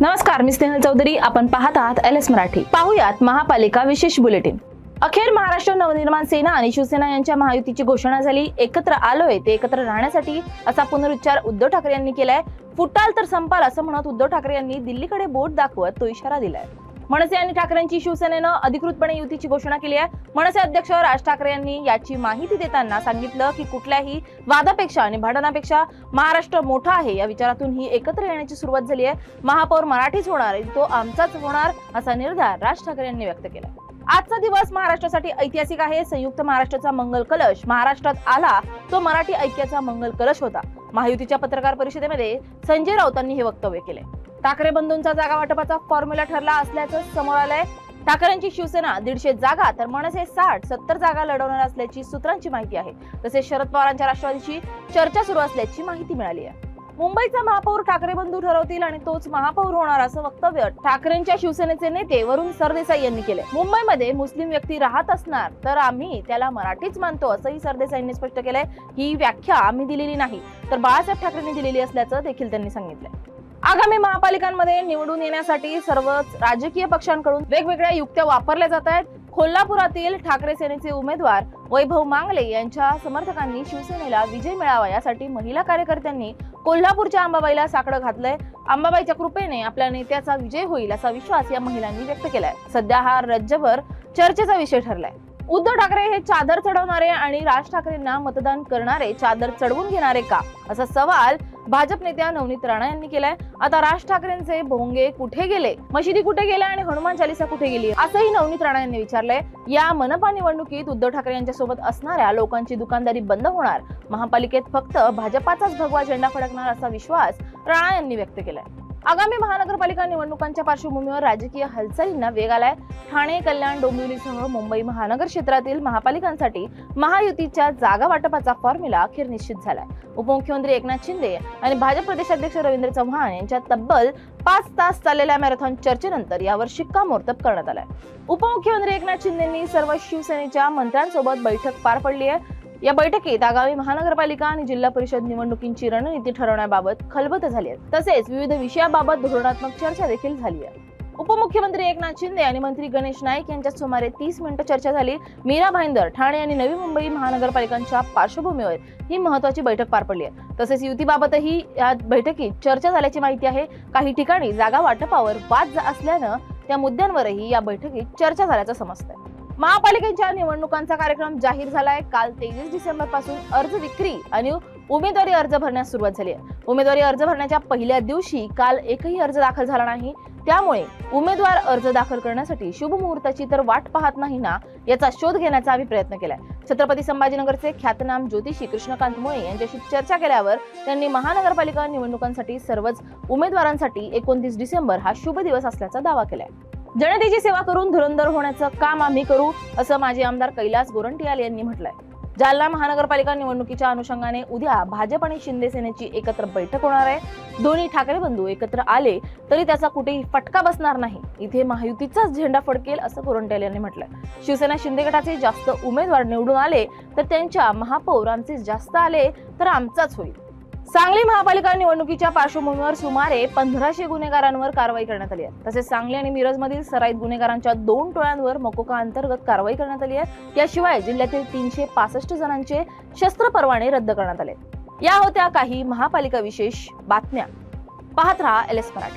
नमस्कार, मी स्नेहल चौधरी. आपण पाहत आहात LS मराठी. पाहुयात महापालिका विशेष बुलेटिन. अखेर महाराष्ट्र नवनिर्माण सेना आणि शिवसेना यांच्या महायुतीची घोषणा झाली. एकत्र आलोय ते एकत्र राहण्यासाठी असा पुनरुच्चार उद्धव ठाकरे यांनी केलाय. फुटाल तर संपाल असं म्हणत उद्धव ठाकरे यांनी दिल्लीकडे बोट दाखवत तो इशारा दिलाय. मनसे आणि ठाकरेंची शिवसेनेनं अधिकृतपणे युतीची घोषणा केली आहे. मनसे अध्यक्ष राज ठाकरे यांनी याची माहिती देताना सांगितलं की कुठल्याही वादापेक्षा आणि भांडणापेक्षा महाराष्ट्र मोठा आहे या विचारातून ही एकत्र येण्याची सुरुवात झाली आहे. महापौर मराठीच होणार, तो आमचाच होणार असा निर्धार राज ठाकरे यांनी व्यक्त केला. आजचा दिवस महाराष्ट्रासाठी ऐतिहासिक आहे. संयुक्त महाराष्ट्राचा मंगल कलश महाराष्ट्रात आला तो मराठी ऐक्याचा मंगल कलश होता. महायुतीच्या पत्रकार परिषदेमध्ये संजय राऊतांनी हे वक्तव्य केले. ठाकरे बंधूंचा जागा वाटपाचा फॉर्म्युला ठरला असल्याचं समोर आलंय. ठाकरेंची शिवसेना 150 जागा तर मनसे 60-70 जागा लढवणार असल्याची सूत्रांची माहिती आहे. तसेच शरद पवारांच्या राष्ट्रवादीची चर्चा सुरू असल्याची माहिती मिळाली आहे. मुंबईचा महापौर ठाकरे बंधू ठरवतील आणि तोच महापौर होणार असं वक्तव्य ठाकरेंच्या शिवसेनेचे नेते वरुण सरदेसाई यांनी केले. मुंबईमध्ये मुस्लिम व्यक्ती राहत असणार तर आम्ही त्याला मराठीच मानतो असंही सरदेसाईंनी स्पष्ट केलंय. ही व्याख्या आम्ही दिलेली नाही तर बाळासाहेब ठाकरेंनी दिलेली असल्याचं देखील त्यांनी सांगितलंय. आगामी महापालिकांमध्ये निवडून येण्यासाठी सर्वच राजकीय पक्षांकडून वेगवेगळ्या युक्त्या वापरल्या जात आहेत. कोल्हापुरातील ठाकरे सेनेचे उमेदवार वैभव मांगले यांच्या समर्थकांनी शिवसेनेला विजय मिळावा यासाठी महिला कार्यकर्त्यांनी कोल्हापूरच्या अंबाबाईला साकडं घातलंय. अंबाबाईच्या कृपेने आपल्या नेत्याचा विजय होईल असा विश्वास या महिलांनी व्यक्त केलाय. सध्या हा राज्यभर चर्चेचा विषय ठरलाय. उद्धव ठाकरे हे चादर चढवणारे आणि राज ठाकरेंना मतदान करणारे चादर चढवून घेणारे का असा सवाल भाजप नेत्या नवनीत राणा यांनी केलाय. आता राज ठाकरेंचे भोंगे कुठे गेले, मशिदी कुठे गेल्या आणि हनुमान चालीसा कुठे गेली असंही नवनीत राणा यांनी विचारलंय. या मनपा निवडणुकीत उद्धव ठाकरे यांच्या सोबत असणाऱ्या लोकांची दुकानदारी बंद होणार, महापालिकेत फक्त भाजपाचाच भगवा झेंडा फडकणार असा विश्वास राणा यांनी व्यक्त केलाय. आगामी महानगरपालिका निवडणुकांच्या पार्श्वभूमीवर राजकीय हालचालींना वेग आलाय. ठाणे, कल्याण, डोंबिवलीसह मुंबई महानगर क्षेत्रातील महापालिकांसाठी महायुतीच्या जागा वाटपाचा फॉर्म्युला अखेर निश्चित झालाय. उपमुख्यमंत्री एकनाथ शिंदे आणि भाजप प्रदेशाध्यक्ष रवींद्र चव्हाण यांच्या तब्बल 5 तास चाललेल्या मॅरेथॉन चर्चेनंतर यावर शिक्कामोर्तब करण्यात आलाय. उपमुख्यमंत्री एकनाथ शिंदेंनी सर्व शिवसेनेच्या मंत्र्यांसोबत बैठक पार पडली आहे. या बैठकीत आगामी महानगरपालिका आणि जिल्हा परिषद निवडणुकींची रणनीती ठरवण्याबाबत खलबत झाली आहे. तसेच विविध विषयाबाबत धोरणात्मक चर्चा देखील झाली आहे. उपमुख्यमंत्री एकनाथ शिंदे आणि मंत्री गणेश नाईक यांच्यात सुमारे 30 मिनिटं चर्चा झाली. मीरा भाईंदर, ठाणे आणि नवी मुंबई महानगरपालिकांच्या पार्श्वभूमीवर ही महत्त्वाची बैठक पार पडली आहे. तसेच युतीबाबतही या बैठकीत चर्चा झाल्याची माहिती आहे. काही ठिकाणी जागा वाटपावर वाद असल्यानं त्या मुद्द्यांवरही या बैठकीत चर्चा झाल्याचं समजतंय. महापालिकेच्या निवडणुकांचा कार्यक्रम जाहीर झालाय. काल 23 डिसेंबर पासून अर्ज विक्री आणि उमेदवारी अर्ज भरण्यास सुरुवात झाली आहे. उमेदवारी अर्ज भरण्याच्या पहिल्या दिवशी काल एकही अर्ज दाखल झाला नाही. त्यामुळे उमेदवार अर्ज दाखल करण्यासाठी शुभ मुहूर्ताची तर वाट पाहत नाही ना याचा शोध घेण्याचा आम्ही प्रयत्न केलाय. छत्रपती संभाजीनगरचे ख्यातनाम ज्योतिषी कृष्णकांत मुळे यांच्याशी चर्चा केल्यावर त्यांनी महानगरपालिका निवडणुकांसाठी सर्वच उमेदवारांसाठी 29 डिसेंबर हा शुभ दिवस असल्याचा दावा केलाय. जनतेची सेवा करून धुरंधर होण्याचं काम आम्ही करू असं माजी आमदार कैलास गोरंट्याल यांनी म्हटलंय. जालना महानगरपालिका निवडणुकीच्या अनुषंगाने उद्या भाजप आणि शिंदे सेनेची एकत्र बैठक होणार आहे. दोन्ही ठाकरे बंधू एकत्र आले तरी त्याचा कुठेही फटका बसणार नाही. इथे महायुतीचाच झेंडा फडकेल असं गोरंट्याल यांनी म्हटलंय. शिवसेना शिंदे गटाचे जास्त उमेदवार निवडून आले तर त्यांच्या महापौर आमचे जास्त आले तर आमचाच होईल. सांगली महापालिका निवडणुकीच्या पार्श्वभूमीवर सुमारे 1500 गुन्हेगारांवर कारवाई करण्यात आली आहे. तसेच सांगली आणि मिरजमधील सराईत गुन्हेगारांच्या 2 टोळ्यांवर मकोका अंतर्गत कारवाई करण्यात आली आहे. याशिवाय जिल्ह्यातील 365 जणांचे शस्त्र परवाने रद्द करण्यात आले. या होत्या काही महापालिका विशेष बातम्या. पाहत रहा LS मराठी.